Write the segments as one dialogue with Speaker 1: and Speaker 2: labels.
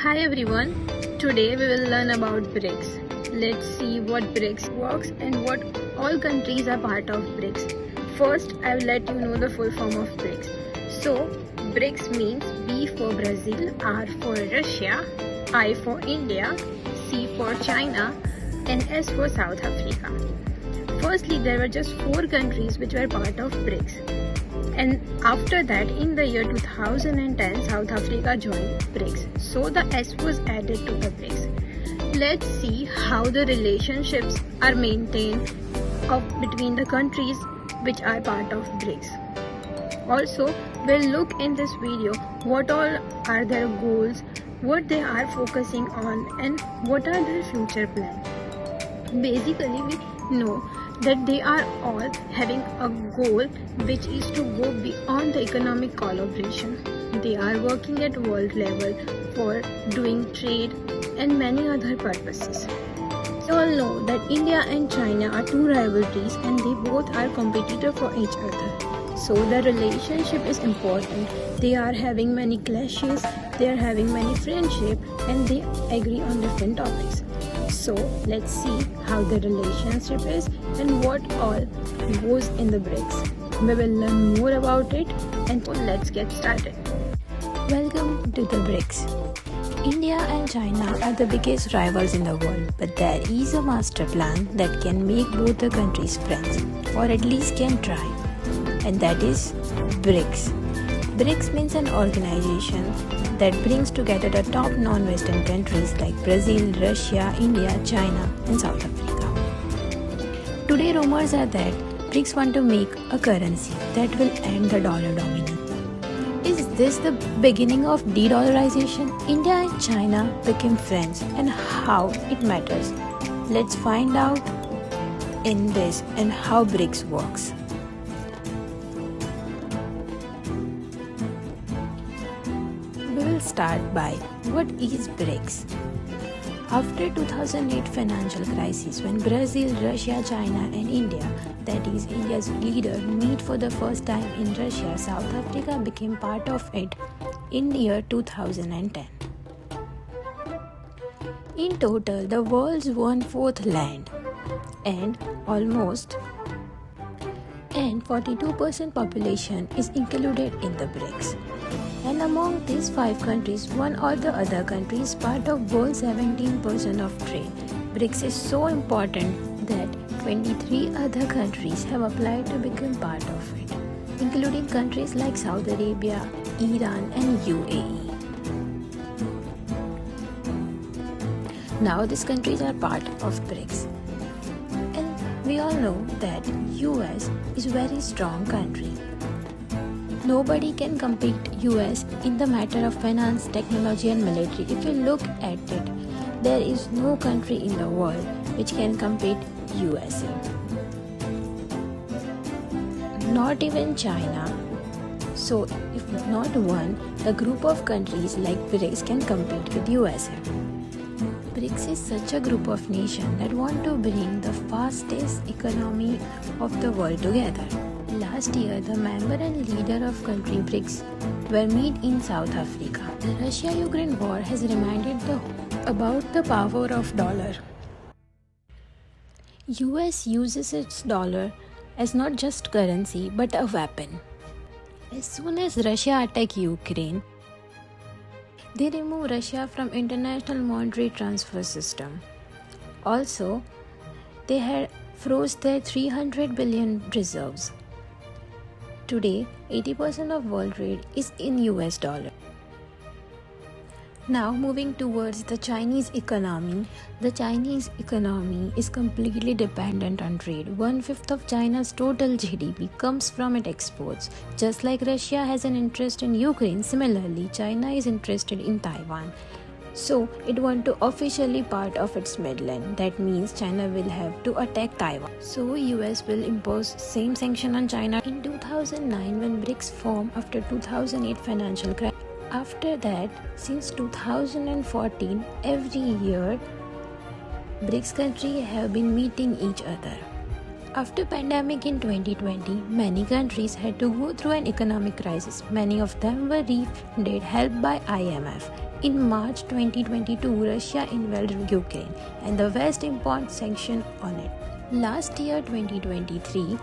Speaker 1: Hi everyone, today we will learn about BRICS. Let's see what BRICS works and what all countries are part of BRICS. First, I will let you know the full form of BRICS. So, BRICS means B for Brazil, R for Russia, I for India, C for China and S for South Africa. Firstly, there were just 4 countries which were part of BRICS. And after that, in the year 2010, South Africa joined BRICS. So the S was added to the BRICS. Let's see how the relationships are maintained between the countries which are part of BRICS. Also, we'll look in this video what all are their goals, what they are focusing on, and what are their future plans. Basically, we know that they are all having a goal which is to go beyond the economic collaboration. They are working at world level for doing trade and many other purposes. We all know that India and China are two rivalries and they both are competitors for each other. So the relationship is important. They are having many clashes, they are having many friendships and they agree on different topics. So let's see how the relationship is and what all goes in the BRICS. We will learn more about it and so let's get started.
Speaker 2: Welcome to the BRICS. India and China are the biggest rivals in the world, but there is a master plan that can make both the countries friends, or at least can try, and that is BRICS. BRICS means an organization that brings together the top non-Western countries like Brazil, Russia, India, China and South Africa. Today rumors are that BRICS want to make a currency that will end the dollar dominance. Is this the beginning of de-dollarization? India and China became friends and how it matters. Let's find out in this and how BRICS works. We will start by what is BRICS. After 2008 financial crisis, when Brazil, Russia, China and India, that is India's leader, meet for the first time in Russia, South Africa became part of it in the year 2010. In total, the world's 1/4 land and 42% population is included in the BRICS. And among these 5 countries, one or the other country is part of world's 17% of trade. BRICS is so important that 23 other countries have applied to become part of it, including countries like Saudi Arabia, Iran and UAE. Now these countries are part of BRICS. And we all know that US is a very strong country. Nobody can compete US in the matter of finance, technology and military. If you look at it, there is no country in the world which can compete USA. Not even China. So if not one, the group of countries like BRICS can compete with USA. BRICS is such a group of nations that want to bring the fastest economy of the world together. Last year, the member and leader of country BRICS were meet in South Africa. The Russia-Ukraine war has reminded about the power of dollar. US uses its dollar as not just currency but a weapon. As soon as Russia attacked Ukraine, they removed Russia from International Monetary Transfer System. Also, they had froze their $300 billion reserves. Today, 80% of world trade is in US dollar. Now moving towards the Chinese economy. The Chinese economy is completely dependent on trade. 1/5 of China's total GDP comes from its exports. Just like Russia has an interest in Ukraine, similarly China is interested in Taiwan. So it wants to officially part of its mainland. That means China will have to attack Taiwan. So US will impose same sanction on China in 2009 when BRICS formed after 2008 financial crisis. After that, since 2014, every year BRICS countries have been meeting each other. After pandemic in 2020, many countries had to go through an economic crisis. Many of them were refunded, helped by IMF. In March 2022, Russia invaded Ukraine and the West imposed sanctions on it. Last year, 2023,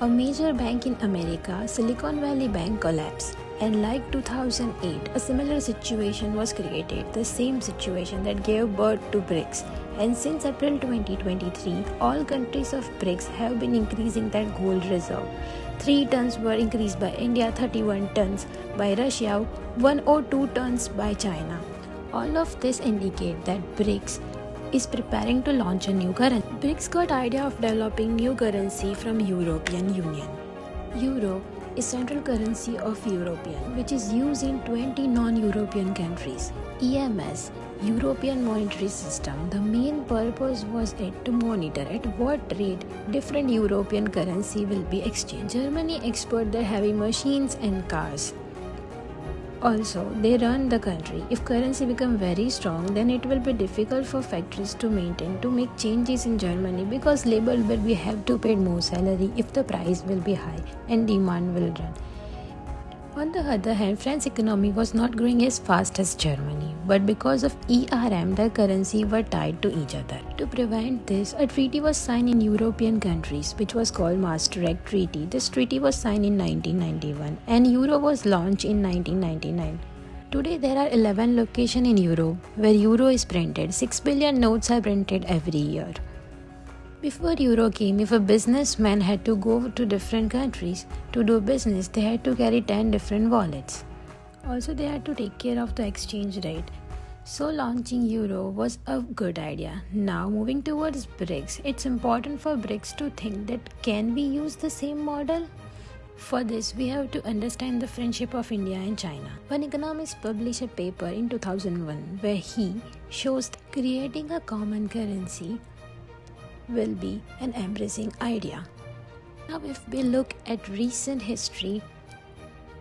Speaker 2: a major bank in America, Silicon Valley Bank, collapsed. And like 2008, a similar situation was created, the same situation that gave birth to BRICS. And since April 2023, all countries of BRICS have been increasing their gold reserve. 3 tons were increased by India, 31 tons by Russia, 102 tons by China. All of this indicate that BRICS is preparing to launch a new currency. BRICS got idea of developing new currency from European Union. Euro is central currency of European, which is used in 20 non-European countries. EMS, European Monetary System, the main purpose was it to monitor at what rate different European currency will be exchanged. Germany export their heavy machines and cars. Also, they run the country. If currency becomes very strong, then it will be difficult for factories to make changes in Germany because labor will be have to pay more salary if the price will be high and demand will run. On the other hand, France's economy was not growing as fast as Germany, but because of ERM, their currency were tied to each other. To prevent this, a treaty was signed in European countries, which was called Maastricht Treaty. This treaty was signed in 1991, and Euro was launched in 1999. Today, there are 11 locations in Europe where Euro is printed. 6 billion notes are printed every year. Before Euro came, if a businessman had to go to different countries to do business, they had to carry 10 different wallets. Also, they had to take care of the exchange rate. So launching Euro was a good idea. Now moving towards BRICS, it's important for BRICS to think that can we use the same model? For this, we have to understand the friendship of India and China. One economist published a paper in 2001 where he shows that creating a common currency will be an embracing idea. Now if we look at recent history,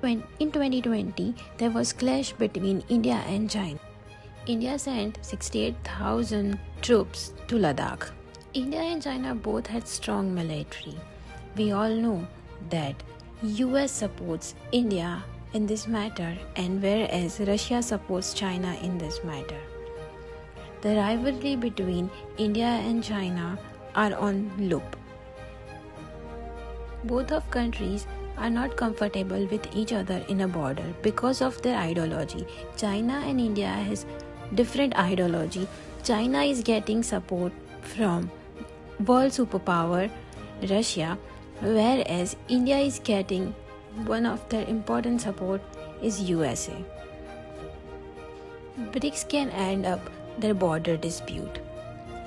Speaker 2: in 2020 there was clash between India and China. India sent 68,000 troops to Ladakh. India and China both had strong military. We all know that US supports India in this matter, and whereas Russia supports China in this matter. The rivalry between India and China are on loop. Both of countries are not comfortable with each other in a border because of their ideology. China and India has different ideology. China is getting support from world superpower Russia, whereas India is getting one of their important support is USA. BRICS can end up their border dispute.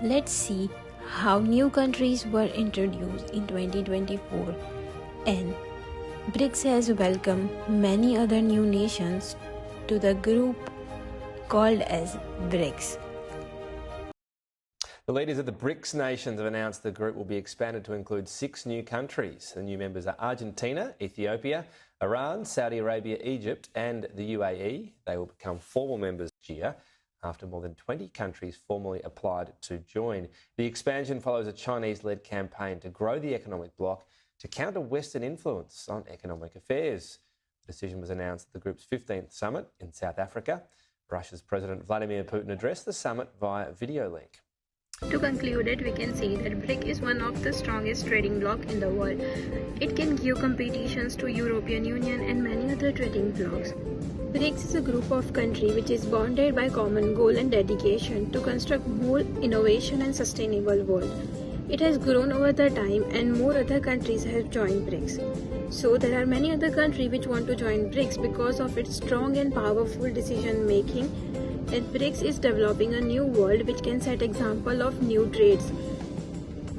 Speaker 2: Let's see how new countries were introduced in 2024, and BRICS has welcomed many other new nations to the group called as BRICS.
Speaker 3: The leaders of the BRICS nations have announced the group will be expanded to include 6 new countries. The new members are Argentina, Ethiopia, Iran, Saudi Arabia, Egypt and the UAE. They will become formal members this year after more than 20 countries formally applied to join. The expansion follows a Chinese-led campaign to grow the economic bloc to counter Western influence on economic affairs. The decision was announced at the group's 15th summit in South Africa. Russia's President Vladimir Putin addressed the summit via video link.
Speaker 1: To conclude it, we can say that BRIC is one of the strongest trading bloc in the world. It can give competitions to European Union and many other trading blocs. BRICS is a group of countries which is bonded by common goal and dedication to construct more innovation and sustainable world. It has grown over the time and more other countries have joined BRICS. So there are many other countries which want to join BRICS because of its strong and powerful decision making. And BRICS is developing a new world which can set example of new trades.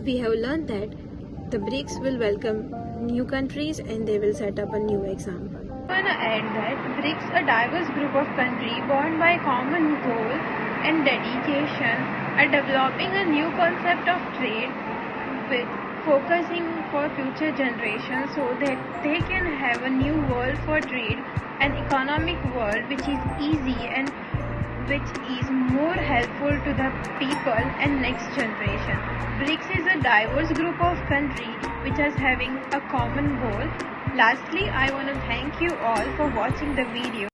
Speaker 1: We have learned that the BRICS will welcome new countries and they will set up a new example. I want to add that BRICS, a diverse group of countries bound by common goal and dedication, are developing a new concept of trade with focusing for future generations so that they can have a new world for trade, an economic world which is easy and which is more helpful to the people and next generation. BRICS is a diverse group of countries which is having a common goal. Lastly, I want to thank you all for watching the video.